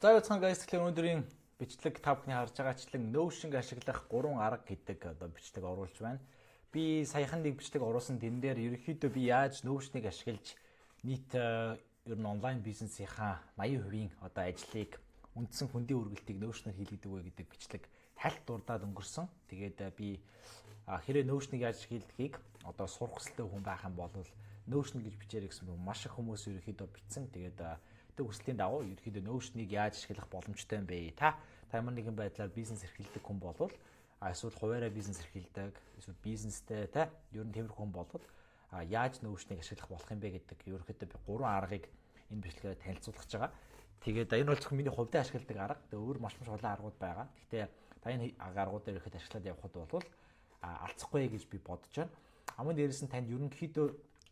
За яцхан guys тэгэхээр өнөөдрийн бичлэг та бүхний харж байгаачлан Notion ашиглах 3 арга гэдэг одоо бичлэг оруулж байна. Би саяхан нэг бичлэг оруулсан тэн дээр ерөнхийдөө би яаж Notion-ыг ашиглаж нийт ер нь онлайн бизнесийнхаа 80% одоо ажлыг үндсэн хүндийн үргэлтийг Notion-оор хийлгэдэг вэ гэдэг бичлэг хальт дурдаад өнгөрсөн. Тэгээд би хэрэг Notion-ыг яаж хийлдэхийг одоо сурах хэрэгтэй хүн байх юм бол Notion гэж бичээрэй гэсэн маш их хүмүүс ерөнхийдөө бичсэн. Тэгээд хүслийн дагуу ерөнхийдөө Notion-ыг яаж ашиглах боломжтой юм бэ? Та ямар нэгэн байдлаар бизнес эрхэлдэг хүн болвол эсвэл хуваараа бизнес эрхэлдэг, эсвэл бизнестэй ер нь тиймэрхүү хүн болвол яаж Notion-ыг ашиглах болох юм бэ гэдэг ерөнхийдөө би 3 аргыг энэ бичлэгээр танилцуулах гэж байгаа. Тэгээд энэ бол зөвхөн миний хувьдаа ашигладаг арга. Тэгээд өөр маш олон аргууд байгаа. Гэхдээ та энэ аргуудаар ихэд ашиглаад явхад бол алцахгүй гэж би бодож байна. Амын дээрээс нь танд ерөнхийдөө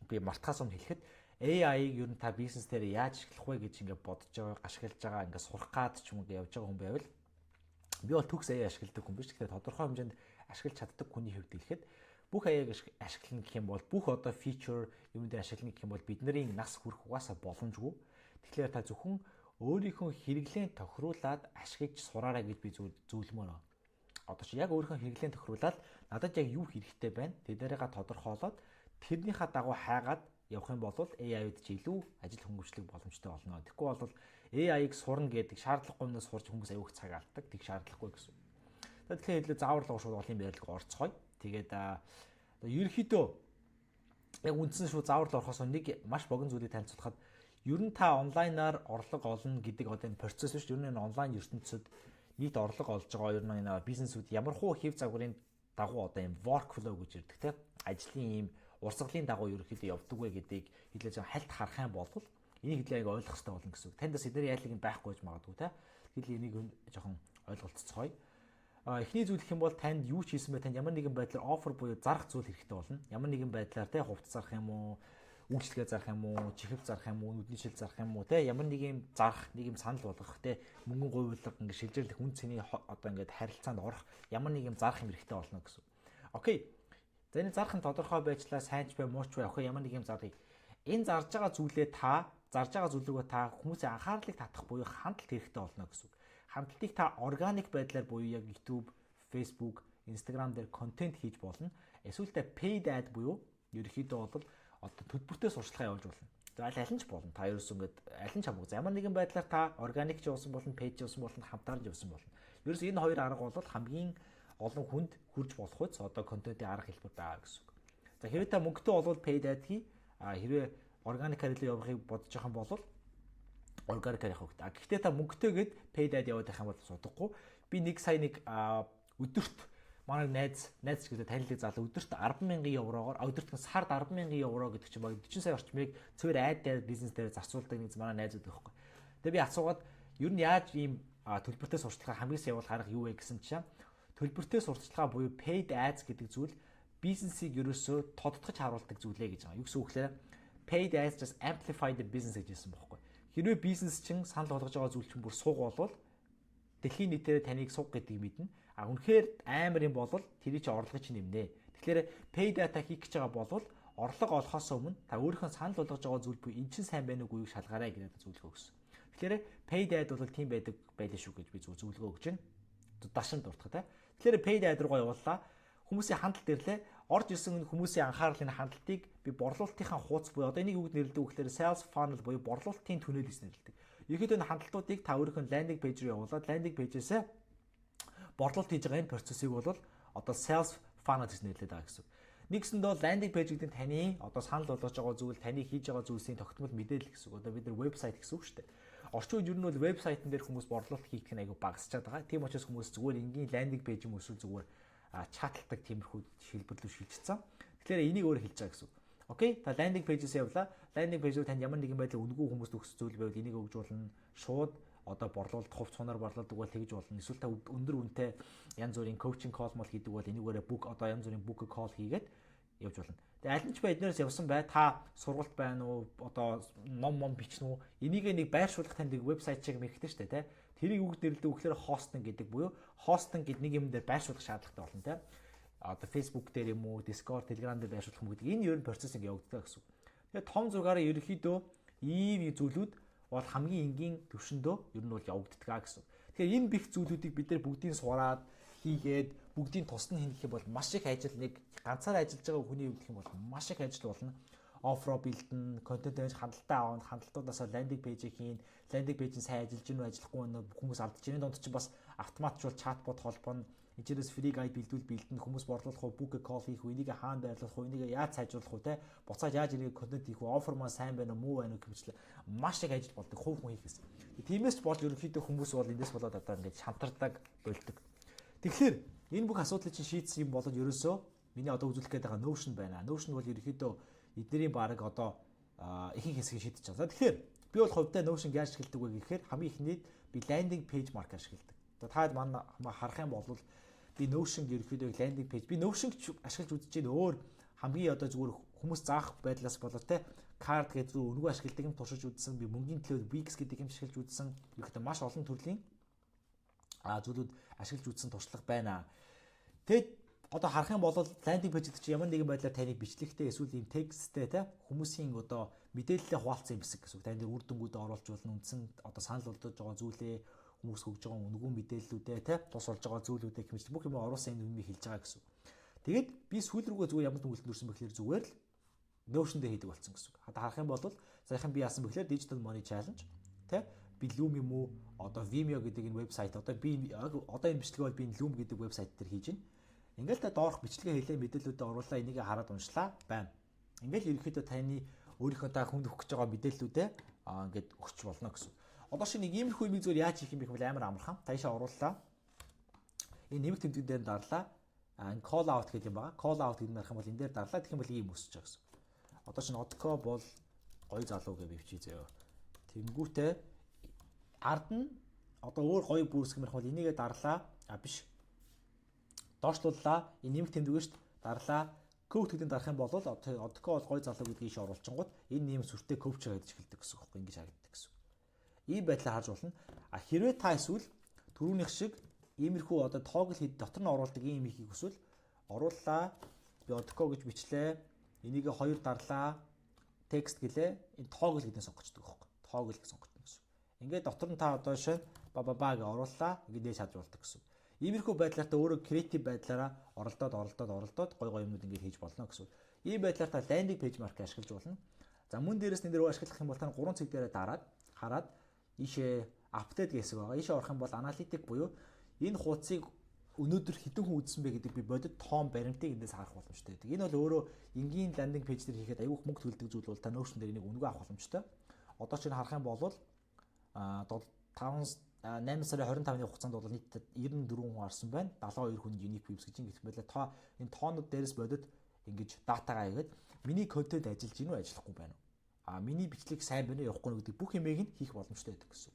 би мартахаас өмнө хэлэхэд AI-г ер нь та бизнес дээр яаж ашиглах вэ гэж ингээд бодож байгаа, ашиглаж байгаа, ингээд сурах гад ч юм уу явж байгаа хүн байвал би бол төгс AI ашигладаг хүн биш. Тэгэхээр тодорхой хэмжээнд ашиглаж чаддаг хүний хувьд хэлэхэд бүх AI-г ашиглана гэх юм бол бүх одоо feature юм дээр ашиглана гэх юм бол бидний нас хүрэх угаасаа боломжгүй. Тэгэхээр та зөвхөн өөрийнхөө хэрэглэн тохируулаад ашиглаж сураарай гэж би зөвлөмөр. Одоо чи яг өөрийнхөө хэрэглэн тохируулаад надад яг юу хэрэгтэй байна? Тэднэрийг тодорхойлоод тэрнийхээ дагуу хайгаад явах юм бол AI-д ч илүү ажил хөнгөвчлөх боломжтой болно. Тэгэхгүй бол AI-г сурна гэдэг шаардлагагүй юмнаас сурч хүмүүс аюух цаг алддаг. Тэг шаардлагагүй гэсэн. Тэгэхээр хэлээ зааварлага шууд олон байрлалд орцгоё. Тэгээд ерөнхийдөө яг үндсэн шүү зааварлал орохоос нэг маш богино зүйлийг танилцуулахад ер нь та онлайнаар орлого олно гэдэг одоо энэ процесс биш. Ер нь энэ онлайн ертөнцид нийт орлого олж байгаа ер нь энэ бизнесүүд ямархуу хэв загварын дагуу одоо энэ workflow гэж ирдэг те ажлын ийм урсгалын дагуу ерөөхдөө явдаг вэ гэдгийг хэлээж хальт харах юм бол энийг хэлээ аяг ойлгох хэрэгтэй болно гэсэн үг. Тандас эдгээр яалыг нь байхгүй гэж магадгүй те. Тэгэл энийг жоохон ойлголцоцгоё. Эхний зүйл гэх юм бол танд юу ч хийсэн бай танд ямар нэгэн байдлаар офер буюу зарах зүйл хэрэгтэй болно. Ямар нэгэн байдлаар те хувц зарах юм уу, үйлчлэгээ зарах юм уу, чихэл зарах юм уу, нүдний шил зарах юм уу те ямар нэг юм зарах, нэг юм санал болгох те мөнгөн гуйлга ингээд шилжүүлэх хүн цэний одоо ингээд харилцаанд орох ямар нэг юм зарах юм хэрэгтэй болно гэсэн. Окей. За энэ зарах нь тодорхой байжлаа сайн ч бай мууч бай охин ямар нэг юм зарыг. Энэ зарж байгаа зүйлээ зарж байгаа зүйлрүүгээ та хүмүүсийн анхаарлыг татах буюу хандлт хэрэгтэй болно гэсэн үг. Хандлтыг та органик байдлаар буюу яг YouTube, Facebook, Instagram дээр контент хийж болно. Эсвэл та paid ad буюу ерөөхдөө бол одоо төлбөртэй сурчлагаа явуулж болно. За аль нь ч болно. Та ерөөс ингээд аль нь ч хамаагүй. Ямар нэгэн байдлаар та органик ч явуулсан болно, paid ч явуулсан болно, хамтаар ч явуулсан болно. Ерөөс энэ хоёр арга бол хамгийн олон хүнд хүрж болох үс одоо контентын арга хэлбэр байгаа гэсэн үг. За хэрвээ та мөнгөтэй болвол paid ad хий. Хэрвээ органикаар илүү явахыг бодож байгаа юм бол органикаар явах хэрэгтэй. Гэхдээ та мөнгөтэйгээд paid ad яваад байх юм бол судахгүй. Би нэг сая нэг өдөрт манай найз гэдэг танилыг залуу өдөрт 10,000 еврогоор өдөрт сард 10,000 евро гэдэг чинь баг 40 сая орчмыг цэвэр ad дээр бизнес дээр зарцуулдаг нэг манай найзууд байхгүй. Тэгээ би асуугаад ер нь яаж ийм төлбөртэй сурчлага хамгийн сайн явуулах арга юу вэ гэсэн чинь төлбөртэй сурталчилгаа буюу paid ads гэдэг зүйл бизнесийг ерөөсөө тодтогч харуулдаг зүйлээ гэж байгаа. Юу гэсэн үг вэ? Paid ads just amplify the business гэжсэн бохоггүй. Хэрвээ бизнес чинь санал болгож байгаа зүйл чинь бүр сууг болвол дэлхийн нийтээр таныг сууг гэдгийг мэднэ. Үнэхээр амар юм болвол тэрий чи орлого чинь нэмнэ. Тэгэхээр paid data хийх гэж байгаа болвол орлого олохоос өмнө та өөрийнхөө санал болгож байгаа зүйл буюу эн чинь сайн байна уугүй юу шалгаарай гэдэг зөвлөгөө өгсөн. Тэгэхээр paid ad бол тийм байдаг байлаа шүү гэж би зөвлөгөө өгч байна. Дашин дуртах те. Тэгэхээр paid ad руугаа явууллаа. Хүмүүсийн хандлт ирлээ. Орж ирсэн хүмүүсийн анхаарлын хандлтыг би борлуулалтынхаа хууц буюу одоо энийг үг нэрлэдэг үгээр sales funnel буюу борлуулалтын түнэл гэж нэрлэдэг. Ерөнхийдөө энэ хандлтуудыг та өөрийнхөө landing page руу явуулаад landing page-ээс борлуулалт хийж байгаа энэ процессыг бол одоо sales funnel гэж нэрлэдэг байгаа гэсэн. Нэгсэндээ landing page гэдэг нь таны одоо санал болгож байгаа зүйл, таны хийж байгаа зүйлсийн тогтмол мэдээлэл гэсэн. Одоо бид нар вебсайт гэсэн үг шүү дээ. Орчин үед ер нь бол вебсайтн дээр хүмүүс борлуулалт хийх нь айгүй багасчаад байгаа. Тийм учраас хүмүүс зүгээр энгийн landing page юм эсвэл зүгээр чаталдаг тиймэрхүү шилбэрлүү шилжчихсэн. Тэгэхээр энийг өөр хэлж байгаа гэсэн. Окей, та landing page-с явлаа. Landing page-ээр танд ямар нэгэн байдлаар үнгүү хүмүүст өгсөн зүйл байвал энийг өгж болно. Шууд одоо борлуулалт хувц цунаар борлуулдаг бол тэгж болно. Эсвэл та өндөр үнэтэй янз бүрийн коучинг call мол хийдэг бол энийгээрээ book одоо янз бүрийн book call хийгээд явж болно. Тэгээ аль нь ч ба эднээс явсан бай та сургалт байна уу одоо ном бичнэ үү энийг нэг байршуулах танд вебсайт чиг мэрэгтэй шүү дээ те. Тэрийг үг нэрлэдэг үгээр хостинг гэдэг буюу хостинг гэдэг нэг юм дээр байршуулах шаардлагатай болно те. Одоо Facebook дээр юм уу Discord, Telegram дээр байршуулах юм гэдэг энэ ер нь процесс ингэ явагддаг гэсэн. Тэгээ том зургаараа ерөнхийдөө ийм зүйлүүд бол хамгийн энгийн төвшөндөө ер нь бол явагддаг гэсэн. Тэгэхээр энэ бих зүйлүүдийг бид нэр бүгдийг сураад хийгээд бүгдийн тусна хийнэх юм бол маш их ажил, нэг ганцаар ажиллаж байгаа хүний хувьд гэх юм бол маш их ажил болно. Офро бэлдэн, контент авч хандлтаа авах, хандлтуудаасаа лендинг пэйжийг хийн, лендинг пэйжийн сайн ажиллаж гинүү ажиллахгүй нь хүмүүс алдаж байна. Донд чинь бас автоматжуул чатбот холбоно. Эцээрээс фри гайд бэлдэн хүмүүс борлуулах уу, бук кол хийх үү, энийг хаана байрлуулах уу, энийг яаж сайжруулах уу те. Буцаад яаж энийг контент хийх үү, офер маань сайн байна уу, муу байна уу гэмчлээ. Маш их ажил болдог хувь хүн хийхээс. Тиймээс ч болж ерөнхийдөө хүмүүс бол эндээс болоод одоо ингэж шантардаг, болдог. Тэгэхээр энэ бүх асуудлыг чинь шийдсэн юм бол ерөөсөө миний одоо үзүүлэх гээд байгаа Notion байна. Notion бол ерөнхийдөө эднэрийн баг одоо ихэнх хэсгийг шийдэж байгаа. Тэгэхээр би бол хувьдаа Notion яаж ашигладаг вэ гэхээр хамгийн эхнийд би landing page mark ашигладаг. Одоо та манай харах юм бол би Notion ерөнхийдөө landing page би Notion ашиглаж үзэж байна. Өөр хамгийн одоо зүгээр хүмүүс заах байдлаас болоо те card гэж зүү өнгөө ашигладаг юм туршиж үзсэн. Би мөнгөний төлөө Wix гэдэг юм ашиглаж үзсэн. Ерөнхийдөө маш олон төрлийн зүйлүүд ашиглаж үзсэн туршлага байна. Тэгэд одоо харах юм бол landing page гэдэг чинь ямар нэгэн байдлаар таныг бичлэгтэй эсвэл ийм тексттэй те хүмүүсийн одоо мэдээлэлээ хуваалцсан юм хэсэг гэсэн. Таны үр дүнгуудээ оруулж болно. Үндсэн одоо санал болгож байгаа зүйлээ хүмүүс хөгж байгаа үнгүүн мэдээллүүдээ те тус болж байгаа зүйлүүдээ хэмжиж бүх юм оруулсан энэ юмыг хэлж байгаа гэсэн. Тэгээд би сүүл рүүгээ зүгээр ямар нэгэн үлдэн дүрсэн бэхлээр зүгээр л Notion дээр хийдэг болсон гэсэн. Одоо харах юм бол саяхан би яасан бэхлээр Digital Money Challenge те би Loom юм уу одоо Vimeo гэдэг энэ вебсайт одоо энэ бичлэгээ бол би Loom гэдэг вебсайт дээр хийж байна. Ингээл та доорх бичлэгээ хийлээ мэдээллүүдэд оруулаа энийг хараад уншлаа байна. Ингээл ерөнхийдөө таны өөрийнхөө та хүнд өгөх гэж байгаа мэдээллүүдээ ингээд өгч болно гэсэн. Одоо шиг нэг иймэрхүү юм зүгээр яаж хийх юм бэ гэвэл амар амархан. Та ийшээ орууллаа. Энэ нэмэлт тэмдэгтэн дээр дарлаа. Энэ call out гэдэг юм байгаа. Call out гэдэг нь арах юм бол энэ дээр дарлаа. Тэгэх юм бол ийм өсөж байгаа гэсэн. Одоо чинь Odco бол гоё залуу гэж бивчээ заяа. Тэнгүүтээ ард нь одоо өөр гоё бүрсгэх юм бол энийгээ дарлаа. Биш. Доошлууллаа. Энэ нэмэлт тэмдэг шүү дээ. Дарлаа. Коуч гэдгийг дарах юм бол Odco бол гоё залуу гэдгийг иш оруулчингууд энэ нэмэлт сүртэй коуч гэж эхэлдэг гэсэн үг. Ингэж харагддаг гэсэн. Ийм байдлаар харж болно. Хэрвээ та эсвэл түрүүнийх шиг иймэрхүү одоо тоогл дотор нь оруулдаг ийм ихийг хүсвэл орууллаа. Би Odco гэж бичлээ. Энийг 2 дарлаа. Текст гэлээ. Энэ тоогл гэдэг нь сонгочдөг байхгүй. Тоогл гэж сонгочно гэсэн. Ингээд дотор нь та одоо шинэ бабабаа гэж орууллаа. Ингээд дээш хадруулдаг гэсэн. Иймэрхүү байдлаар та өөрөө креатив байдлаараа оролдоод гой юмнууд ингээд хийж болно гэсэн. Ийм байдлаар та landing page mark ашиглаж болно. За мөн дээрээс энэ дээр ашиглах юм бол та 3 цэг дээрээ дараад хараад ийшээ update гэсэн байгаа. Ийшээ орох юм бол аналитик буюу энэ хуудсыг өнөөдөр хэдэн хүн үзсэн бэ гэдэг би бодит тоон баримтыг эндээс харах боломжтой байдаг. Энэ бол өөрөө энгийн landing page дээр хийхэд аюух мөнгө төлдөг зүйл бол та Notion дээр энийг өнгөө авах боломжтой. Одоо чинь харах юм бол 8 сарын 25-ны хугацаанд бол нийт 94 хүн харсан байна. 72 хүн unique views гэж ингэх байлаа. Та энэ тоонууд дээрээс бодит ингэж датагаа хийгээд миний контент ажиллаж гинүү ажиллахгүй байна уу? Миний бичлэг сайн байна уу явахгүй гэдэг бүх юмыг нь хийх боломжтой байдаг гэсэн.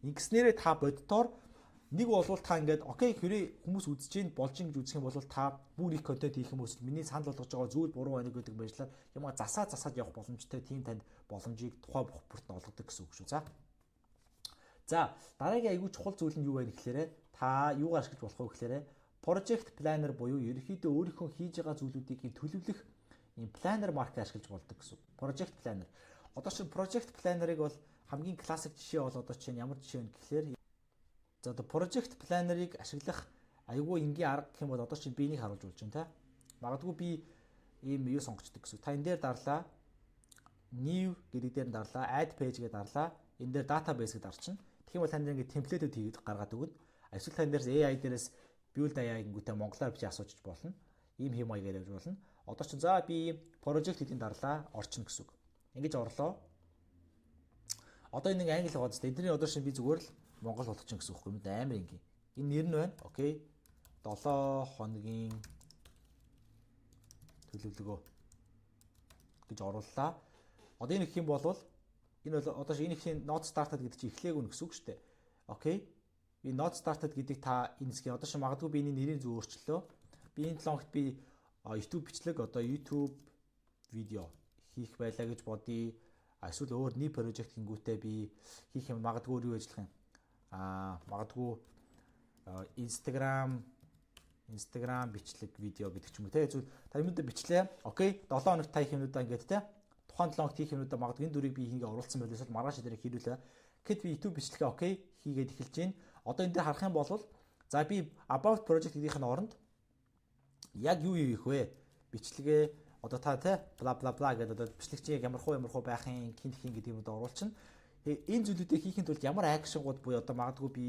Ингэснээрээ та бодитоор нэг болвол та ингээд окей хэрэг хүмүүс үзэж гин болж гин гэж үзэх юм бол та бүр их контент хийх юм эсвэл миний санал болгож байгаа зүйл буруу байна гэдэг байдлаар ямаа засаад явах боломжтой тийм танд боломжийг тухай бүрт нь олгодог гэсэн үг шүү. За дараагийн аягүй чухал зүйл нь юу вэ гэхээр та юугаар ашиглаж болох вэ гэхээр project planner буюу ерөнхийдөө өөрийнхөө хийж байгаа зүйлүүдийг төлөвлөх ийм planner mark ашиглаж болдог гэсэн. Project planner. Одоо чинь project planner-ыг бол хамгийн классик жишээ бол одоо чинь ямар жишээ вэ гэхээр за одоо project planner-ыг ашиглах аягүй энгийн арга гэх юм бол одоо чинь би энийг харуулж болж байна та. Магадгүй би ийм юу сонгочдөг гэсэн. Та энэ дээр дарлаа. New гэдэг дээр дарлаа, add page гэдэг дарлаа. Энэ дээр database гэдэг дарчихна. Тэгэх юм бол танд ингээд темплейтүүд хийгээд гаргаад өгнө. Эсвэл тань дээрс AI дээрээс build AI гингүүтээ монголоор бичиж асууж болно. Ийм хэм маягаар явж болно. Одоо ч за би project гэдгийг дарлаа орчин гэсэн үг. Ингэж орлоо. Одоо энэ нэг англи хуудас. Эдний одоо шин би зүгээр л монгол болгочихно гэсэн үг юм да амар энгийн. Энэ нэр нь байна. Окей. 7 хоногийн төлөвлөгөө гэж орууллаа. Одоо энэ гэх юм бол энэ бол одоо энэ их not started гэдэг чинь эхлэегүй гэсэн үг шүү дээ. Окей. Би not started гэдэг та энэ хэсгийг одоо шиг магадгүй би энэ нэрийг зөв өөрчлөлөө. Би энэ 7 хоногт би YouTube бичлэг одоо YouTube видео хийх байлаа гэж бодъё. Эсвэл өөр new project гингүүтээ би хийх юм магадгүй юу ажиллах юм. Магадгүй Instagram бичлэг видео гэдэг ч юм уу те. Та юмдаа бичлээ. Окей. 7 хоногт та их юмудаа ингээд те тухайн 7 хоногт хийх юмудаа магадгүй энэ дүрийг би хийгээ оруулсан байлээс л маргааш дээр хийрүүлээ. Гэхэд би YouTube бичлэгээ окей хийгээд эхэлж байна. Одоо энэ дээр харах юм бол за би about project гэдгийнх нь оронд яг юу хийх вэ? Бичлэгээ одоо та тий бла бла бла гэдэг одоо бичлэгчийн яг ямар хуу байхын хин гэдэг юмуд оруулчихна. Энэ зүйлүүдийг хийхин тулд ямар акшнгууд буюу одоо магадгүй би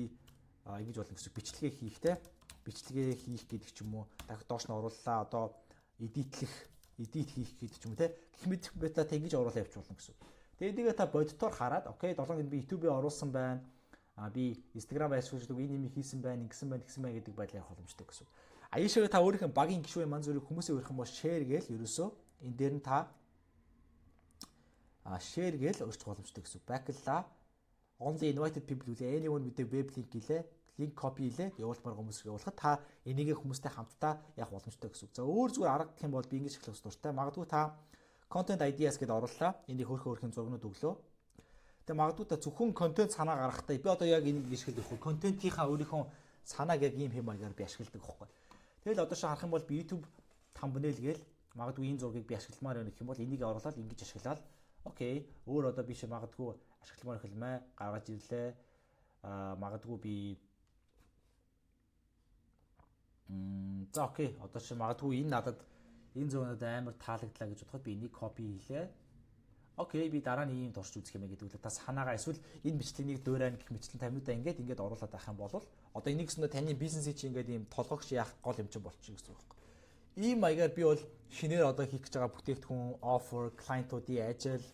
ингэж болно гэсэн бичлэгээ хийх те бичлэгээ хийх гэдэг ч юм уу дахид доош нь орууллаа одоо эдит хийх гэдэг ч юм уу те гэх мэт бета та ингэж оруулаад явж болно гэсэн. Тэгээд энийг та бодитоор хараад окей 7 хононд би YouTube-ийг оруулсан байна. Би Instagram ашиглаж энэ юм хийсэн байна, ингэсэн байна, тэгсэн байна гэдэг байдлаар явах боломжтой гэсэн. Аяашаа та өөрийнхөө багийн гишүүн ман зүрийг хүмүүсийн өрх юм бол share гээл ерөөсөө энэ дээр нь та share гээл өөрчлөх боломжтой гэсэн. Backlash only invited people үлээ anyone with the web link гэлээ линк копи хийлээ явуулмаар хүмүүсийг явуулахад та энийгээ хүмүүстэй хамтдаа явах боломжтой гэсэн. За өөр зүгээр арга гэх юм бол би ингэж эхлэх дуртай. Магадгүй та content ideas гэдээ орууллаа. Энийг хөөрхөн зургнууд өглөө. Тэгээ магадгүй та зөвхөн контент санаа гаргахтаа би одоо яг энийг ашигладаг хөө контентийнхаа өөрийнхөө санааг яг ийм хэм маягаар би ашигладаг байхгүй. Тэгэл одоо ши харах юм бол би YouTube thumbnail гээл магадгүй энэ зургийг би ашигламаар байна гэх юм бол энийг оруулаад ингэж ашиглаад окей өөр одоо би ши магадгүй ашигламаар хэлмээ гаргаж ирлээ. Магадгүй би за окей одоо ши магадгүй энэ надад энэ зүүнэд амар таалагдлаа гэж бодоход би энийг копи хийлээ. Окей би дараа нь ийм турш үзэх юм гэдэг үл та санаагаа эсвэл энэ бичлэгийг дуурайна гэх мэтлэн тамиудаа ингээд оруулаад байх юм бол одоо энийг гэсэн таны бизнесийг чи ингээд ийм толгойгч яах гол юм чинь болчих гэсэн үг байхгүй. Ийм маягаар би бол шинээр одоо хийх гэж байгаа бүтээгдэхүүн offer клиентуудын ажил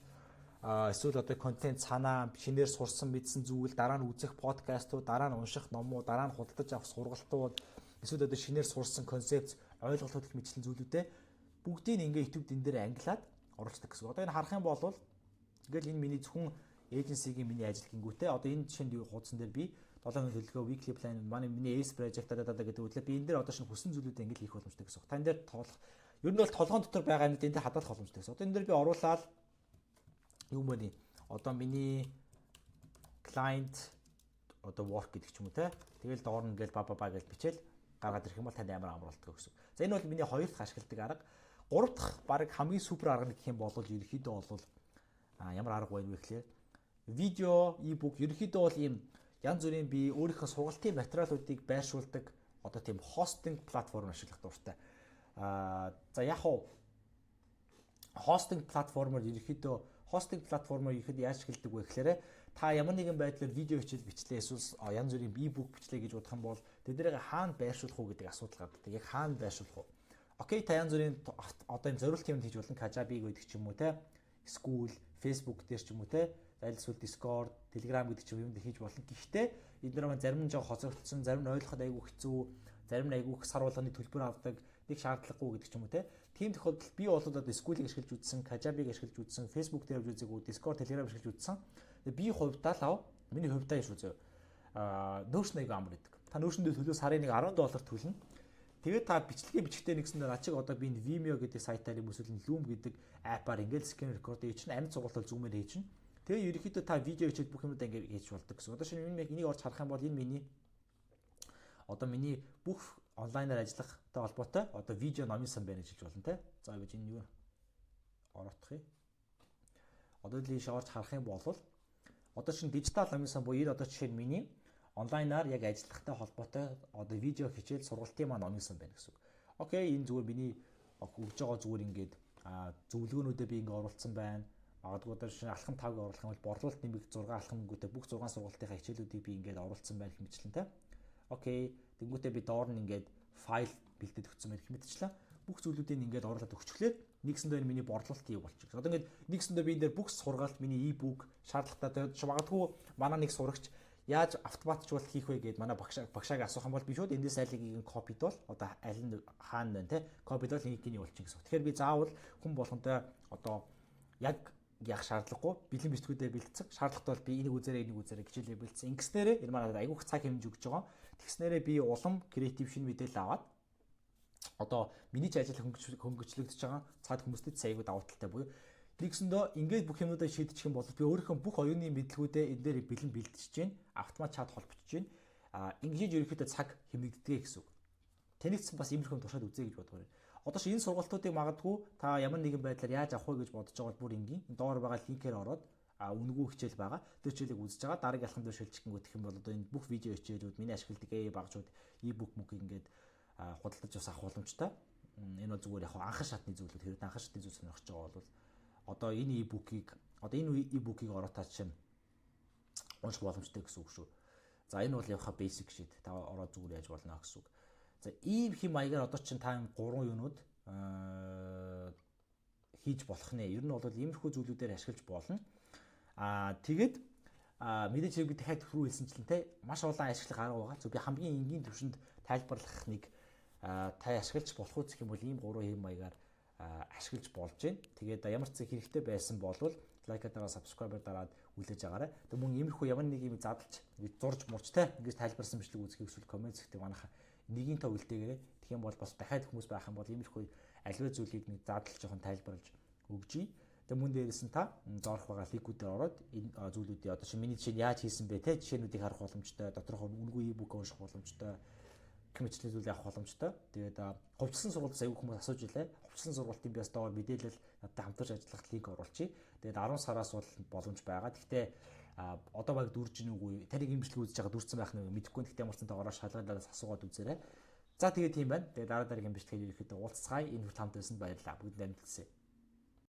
эсвэл одоо контент санаа шинээр сурсан мэдсэн зүйл дараа нь үзэх подкастууд дараа нь унших номууд дараа нь худалдаж авах сургалтууд эсвэл одоо шинээр сурсан концепц ойлголтууд гэх мэтлэн зүйлүүдээ бүгдийг ингээд YouTube дэн дээр ангилаад оруулдаг гэсэн. Одоо энэ харах юм бол ингээл энэ миний зөвхөн эйженсигийн миний ажил гингүүтэй. Одоо энэ жишээнд юу хуудсан дээр би 7 өдрийн төлөвлөгөө weekly plan миний ACE project гэдэг үгээр би энэ дээр одоо шинэ хүссэн зүйлүүдээ ингээл хийх боломжтой гэсэн. Тань дээр тоглох. Ер нь бол толгойн дотор байгаа юмнууд энэ дээр хадгалах боломжтой гэсэн. Одоо энэ дээр би оруулаад юу мөний одоо миний client одоо work гэдэг ч юм уу те. Тэгэл доор нь ингээл ба гэж бичээл гаргаад ирэх юм бол танд амар амралтдаг гэсэн. За энэ бол миний хоёр дахь ашигладаг арга. Гурав дахь баг хамгийн супер арга гэх юм бол ерөнхийдөө бол ямар арга байна вэ гэхээр видео, e-book ерөнхийдөө бол ийм янз бүрийн би өөрийнхөө сургалтын материалуудыг байршуулдаг одоо тийм хостинг платформ ашиглах дуртай. За яг хуу хостинг платформоор ихэд яаж ашигладаг вэ гэхээр та ямар нэгэн байдлаар видео хичээл бичлээ эсвэл янз бүрийн e-book бичлээ гэж бодох юм бол тэднийг хаана байршуулах уу гэдэг асуудал гардаг. Яг хаана байршуулах уу? Окей та янз бүрийн одоо юм зориулт юм хийж болно. Kajabi гэдэг ч юм уу те. School, Facebook дээр ч юм уу те. Эсвэл Discord, Telegram гэдэг ч юм хийж болно. Гэхдээ эдгээр маань зарим нь жоо хоцрогдсон, зарим нь ойлгоход айгүй хэцүү, зарим нь айгүй сар болгоны төлбөр авдаг, нэг шаардлагагүй гэдэг ч юм уу те. Тийм тохиолдолд би бол одоо School-ийг ашиглаж үзсэн, Kajabi-г ашиглаж үзсэн, Facebook дээр явж үзээгүй, Discord, Telegram ашиглаж үзсэн. Би хувьдаа л миний хувьдаа шүү зөө. Notion айгүй амар гэдэг. Та Notion-д төлөө сарын нэг $10 төлнө. Тэгээд та бичлэгээ бичгтээ нэгсэн дээр ачиг одоо би энэ Vimeo гэдэг сайтаар юм эсвэл Loom гэдэг апаар ингээл screen record хийж чинь амьд сургалтаар зүүмээр хийж чинь. Тэгээ ерөнхийдөө та видео хийхэд бүх юмудаа ингээд хийж болдог гэсэн. Одоо шинэ энийг орж харах юм бол энэ миний одоо миний бүх онлайнаар ажиллахтай холбоотой одоо видео номын сан байна гэж хэлж болно те. За гэж энэ юу ороодох юм. Одоо л ийш орж харах юм бол одоо шинэ дижитал номын сан буюу одоо жишээ нь миний онлайнаар яг ажиллахтай холбоотой одоо видео хичээл сургалтын маань номын сан байна гэсэн үг. Окей, энэ зүгээр миний өгж байгаа зүгээр ингээд зөвлөгөөнүүдээ би ингээд оруулсан байна. Магадгүй одоо шинэ алхам 5-ыг оруулах юм бол борлуулалт нэмэх 6 алхамгүйтэй бүх 6 сургалтынхаа хичээлүүдийг би ингээд оруулсан байна гэх мэтлэн те. Окей, тэнгуүтээ би доор нь ингээд файл бэлдээд өгсөн байх мэтчлээ. Бүх зүйлүүдийг ингээд оруулаад өгчлээ. Нэгсэндээ миний борлуулалт юу болчих. Одоо ингээд нэгсэндээ би энэ дээр бүх сургаалт миний e-book шаардлагатай магадгүй манай нэг сурагч яаж автоматжуулалт хийх вэ гэдээ манай багшааг асуух юм бол би шууд эндээс айлыг копидол одоо аль нь хаана байна те копидол энийг гин явуулчих гэсэн. Тэгэхээр би заавал хүн болгонтой одоо яг яах шаардлагагүй бэлэн бичгүүдээ бэлдсэн. Шаардлагатай бол би энийг үзээрэй хичээлээ бэлдсэн. Ингэснээрээ энэ маань айгүйх цаг хэмжиж өгч байгаа. Тэгснээрээ би улам креатив шинэ мэдээлэл аваад одоо миний ч ажил хөнгөчлөгдөж байгаа цаад хүмүүстэй айгүй давуу талтай буюу нэгсэндөө ингээд бүх юмудаа шийдчих юм бол би өөрийнхөө бүх оюуны мэдлгүүдээ энэ дээр бэлэн бэлдэж чинь автомат чад холбогдож чинь ингэж ерөөхдөө цаг хэмнэгддэг гэсэн үг. Танигдсан бас иймэрхүү туршаад үзье гэж бодгоо. Одоо энэ сургалтуудыг магадгүй та ямар нэгэн байдлаар яаж авах вэ гэж бодож байгаа бол бүр энгийн доор байгаа линкээр ороод үнэгүй хичээл байгаа. Тэр хичээлийг үзэж байгаа. Дараагийн ялхан дээр шилжих гэх юм бол одоо энэ бүх видео хичээлүүд, миний ашигладаг багжууд, e-book мөгийг ингээд худалдаж бас авах боломжтой. Энэ бол зүгээр яг анхан шатны зүйлүүд. Хэрвээ анхан шатны зүйл сонирхож байгаа бол одоо энэ e-book-ийг ороод та чинь унших боломжтой гэсэн үг шүү. За энэ бол явах basic shit. Та ороод зүгээр яаж болно гэсэн үг. За ийм хэм маягаар одоо чинь та 3 юунууд хийж болох нэ. Ер нь бол иймэрхүү зүйлүүдээр ашиглаж болно. Тэгээд мэдээж би дахиад түрүү хэлсэнчлэн те маш олон ашиглах арга байгаа. Зөв би хамгийн энгийн түвшинд тайлбарлах нэг та ашиглаж болох үс гэх юм бол ийм 3 хэм маягаар ашиглаж болж байна. Тэгээд ямар ч зүйл хэрэгтэй байсан бол лайкаа дараа subscribe дараад үлээж агаарай. Тэгээд мөн иймэрхүү ямар нэг юм задлж зурж мурчтай ингэж тайлбарсан бичлэг үзхийг эсвэл комент зэгтээ манайха нэгийн тоо үлдээгээрэй. Тэгэх юм бол бас дахиад хүмүүс байх юм бол иймэрхүү аливаа зүйлийг нэг задлж жоохон тайлбарлаж өгчий. Тэгээд мөн дээрээс нь та доорх байгаа линкүүдээр ороод энэ зүйлүүдийг одоо чинь миний жишээ нь яаж хийсэн бэ те жишээнүүдийг харах боломжтой, доторх үнэгүй e-book унших боломжтой, комментчлэг зүйл авах боломжтой. Тэгээд хувьчилсан сургалтаас аягүй хүмүүс асууж илээ. Хувьчилсан сургалтын би бас доор мэдээлэл надад хамтарч ажиллах линк оруулчих. Тэгээд 10 сараас бол боломж байгаа. Гэхдээ одоо баг дүрж гин үгүй тариг имжлэг үзэж байгаа дүрцэн байх нэг мэдэхгүй. Гэхдээ ямар ч тань ороо шалгаалаад асуугаад үзээрэй. За тэгээд тийм байна. Тэгээд дараа дараагийн бичлэгээр ерөөхдөө уулзцгаая. Энэ хүртэл хамт байсан баярлалаа. Бүгд амжилт хүсье.